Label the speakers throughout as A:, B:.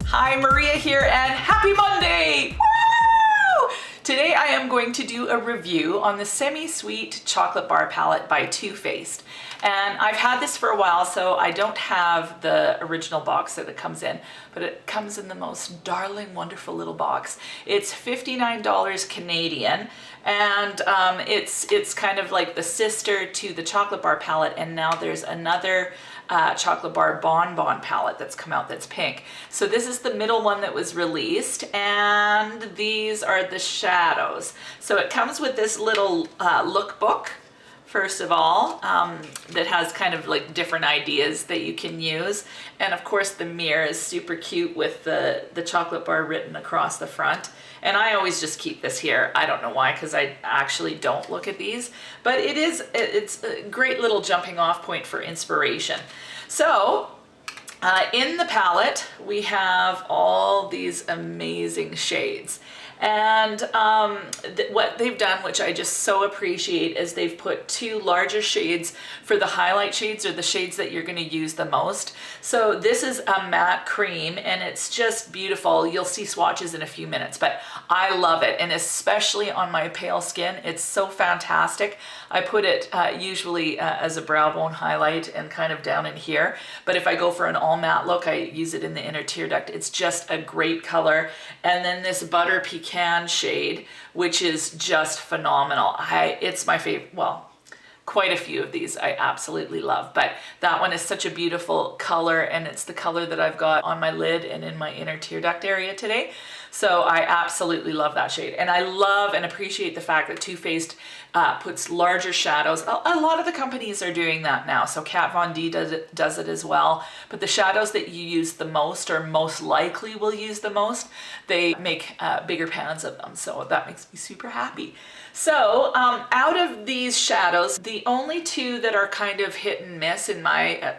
A: Hi, Maria here, and happy Monday! Woo! Today I am going to do a review on the Semi-Sweet Chocolate Bar Palette by Too Faced. And I've had this for a while, so I don't have the original box that it comes in, but it comes in the most darling, wonderful little box. It's $59 Canadian, and it's kind of like the sister to the Chocolate Bar Palette, and now there's another chocolate bar bonbon palette that's come out that's pink. So this is the middle one that was released, and these are the shadows. So it comes with this little lookbook, first of all, that has kind of like different ideas that you can use. And of course the mirror is super cute with the chocolate bar written across the front. And I always just keep this here. I don't know why, because I actually don't look at these, but it's a great little jumping off point for inspiration. So in the palette, we have all these amazing shades. And what they've done, which I just so appreciate, is they've put two larger shades for the highlight shades, or the shades that you're going to use the most. So this is a matte cream, and it's just beautiful. You'll see swatches in a few minutes, but I love it, and especially on my pale skin, it's so fantastic. I put it usually as a brow bone highlight and kind of down in here, but if I go for an all matte look, I use it in the inner tear duct. It's just a great color. And then this Butter Pecan shade, which is just phenomenal. It's my favorite. Well, quite a few of these I absolutely love, but that one is such a beautiful color, and it's the color that I've got on my lid and in my inner tear duct area today. So I absolutely love that shade, and I love and appreciate the fact that Too Faced puts larger shadows. A lot of the companies are doing that now, so Kat Von D does it as well, but the shadows that you use the most, or most likely will use the most, they make bigger pans of them, so that makes me super happy. So out of these shadows, the only two that are kind of hit and miss in my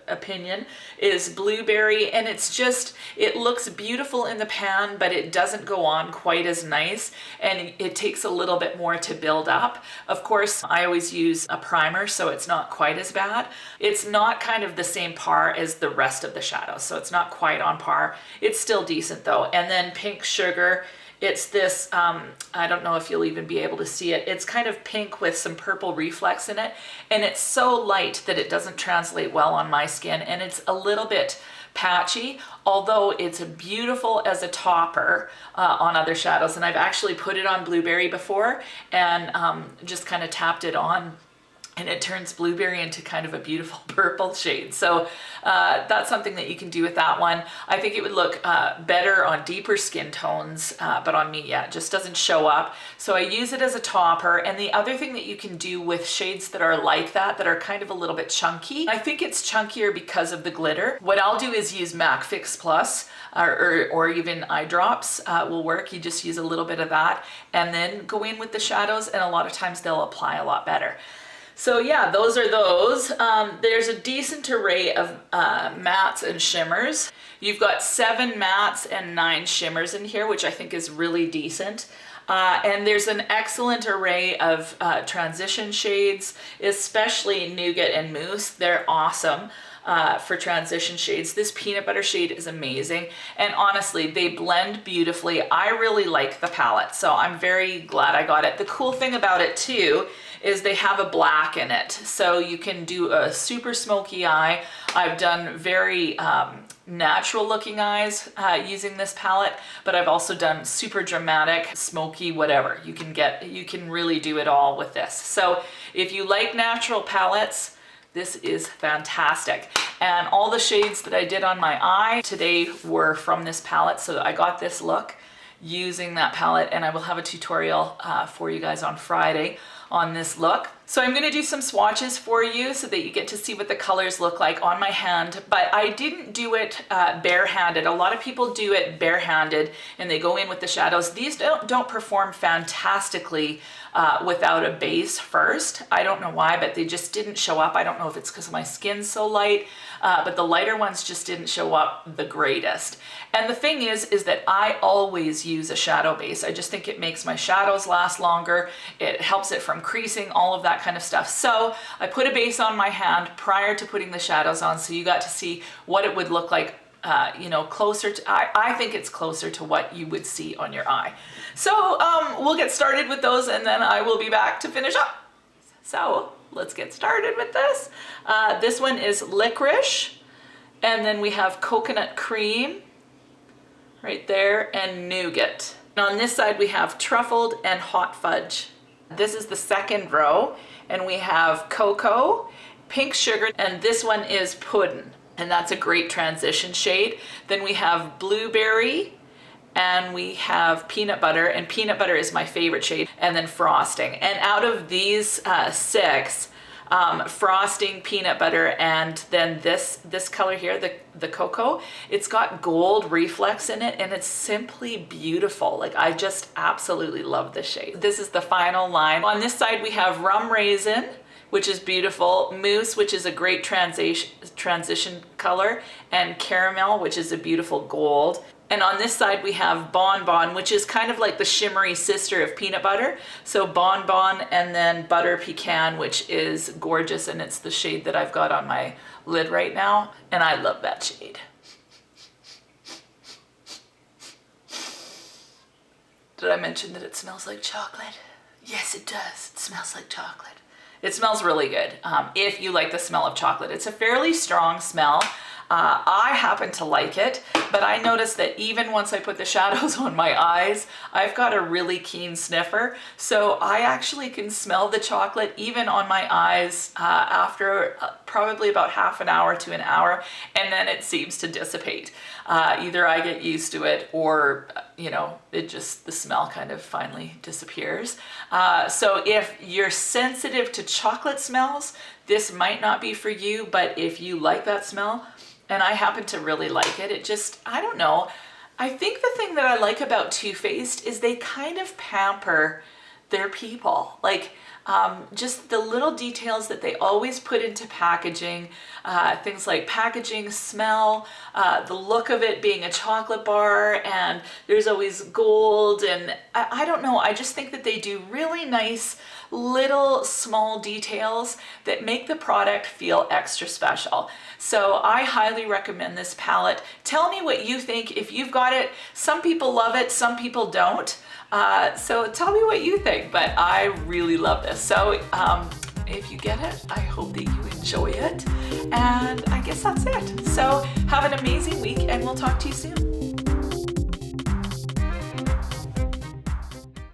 A: opinion is Blueberry, and it looks beautiful in the pan, but it doesn't go on quite as nice, and it takes a little bit more to build up. Of course, I always use a primer, so it's not quite as bad. It's not kind of the same par as the rest of the shadows, so it's not quite on par. It's still decent though. And then Pink Sugar, it's this, I don't know if you'll even be able to see it. It's kind of pink with some purple reflex in it, and it's so light that it doesn't translate well on my skin, and it's a little bit patchy, although it's beautiful as a topper on other shadows. And I've actually put it on Blueberry before, and just kind of tapped it on, and it turns Blueberry into kind of a beautiful purple shade. So that's something that you can do with that one. I think it would look better on deeper skin tones, but on me, yeah, it just doesn't show up. So I use it as a topper. And the other thing that you can do with shades that are like that are kind of a little bit chunky, I think it's chunkier because of the glitter. What I'll do is use MAC Fix Plus, or even eye drops will work. You just use a little bit of that and then go in with the shadows, and a lot of times they'll apply a lot better. So yeah, those are those. There's a decent array of mattes and shimmers. You've got 7 mattes and 9 shimmers in here, which I think is really decent. And there's an excellent array of transition shades, especially Nougat and Mousse. They're awesome for transition shades. This peanut butter shade is amazing, and honestly, they blend beautifully. I really like the palette, so I'm very glad I got it. The cool thing about it too is they have a black in it, so you can do a super smoky eye. I've done very natural looking eyes using this palette, but I've also done super dramatic, smoky, whatever. You can really do it all with this. So if you like natural palettes, this is fantastic. And all the shades that I did on my eye today were from this palette, so I got this look using that palette, and I will have a tutorial for you guys on Friday on this look. So I'm going to do some swatches for you so that you get to see what the colors look like on my hand, but I didn't do it barehanded. A lot of people do it barehanded and they go in with the shadows. These don't perform fantastically without a base first. I don't know why, but they just didn't show up. I don't know if it's because my skin's so light, but the lighter ones just didn't show up the greatest. And the thing is that I always use a shadow base. I just think it makes my shadows last longer. It helps it from creasing, all of that that kind of stuff. So I put a base on my hand prior to putting the shadows on, so you got to see what it would look like, you know, closer to, I think it's closer to what you would see on your eye. So we'll get started with those, and then I will be back to finish up. So let's get started with this. This one is licorice, and then we have coconut cream right there, and nougat. And on this side we have truffled and hot fudge. This is the second row, and we have cocoa, pink sugar, and this one is pudding, and that's a great transition shade. Then we have blueberry, and we have peanut butter, and peanut butter is my favorite shade, and then frosting. And out of these six, frosting, peanut butter, and then this color here, the cocoa, it's got gold reflex in it, and it's simply beautiful. Like, I just absolutely love this shade. This is the final line. On this side we have rum raisin, which is beautiful, mousse, which is a great transition color, and caramel, which is a beautiful gold. And on this side we have bonbon, which is kind of like the shimmery sister of peanut butter. So bonbon, and then butter pecan, which is gorgeous, and it's the shade that I've got on my lid right now, and I love that shade. Did I mention that it smells like chocolate? Yes, it does. It smells like chocolate. It smells really good if you like the smell of chocolate. It's a fairly strong smell. I happen to like it, but I noticed that even once I put the shadows on my eyes, I've got a really keen sniffer. So I actually can smell the chocolate even on my eyes after probably about half an hour to an hour, and then it seems to dissipate. Either I get used to it, or you know, the smell kind of finally disappears. So if you're sensitive to chocolate smells, this might not be for you, but if you like that smell, and I happen to really like it, I don't know. I think the thing that I like about Too Faced is they kind of pamper their people. Like, just the little details that they always put into packaging, things like packaging, smell, the look of it being a chocolate bar, and there's always gold, and I don't know, I just think that they do really nice little small details that make the product feel extra special. So I highly recommend this palette. Tell me what you think if you've got it. Some people love it, some people don't. So tell me what you think, but I really love this. So if you get it, I hope that you enjoy it. And I guess that's it. So have an amazing week, and we'll talk to you soon.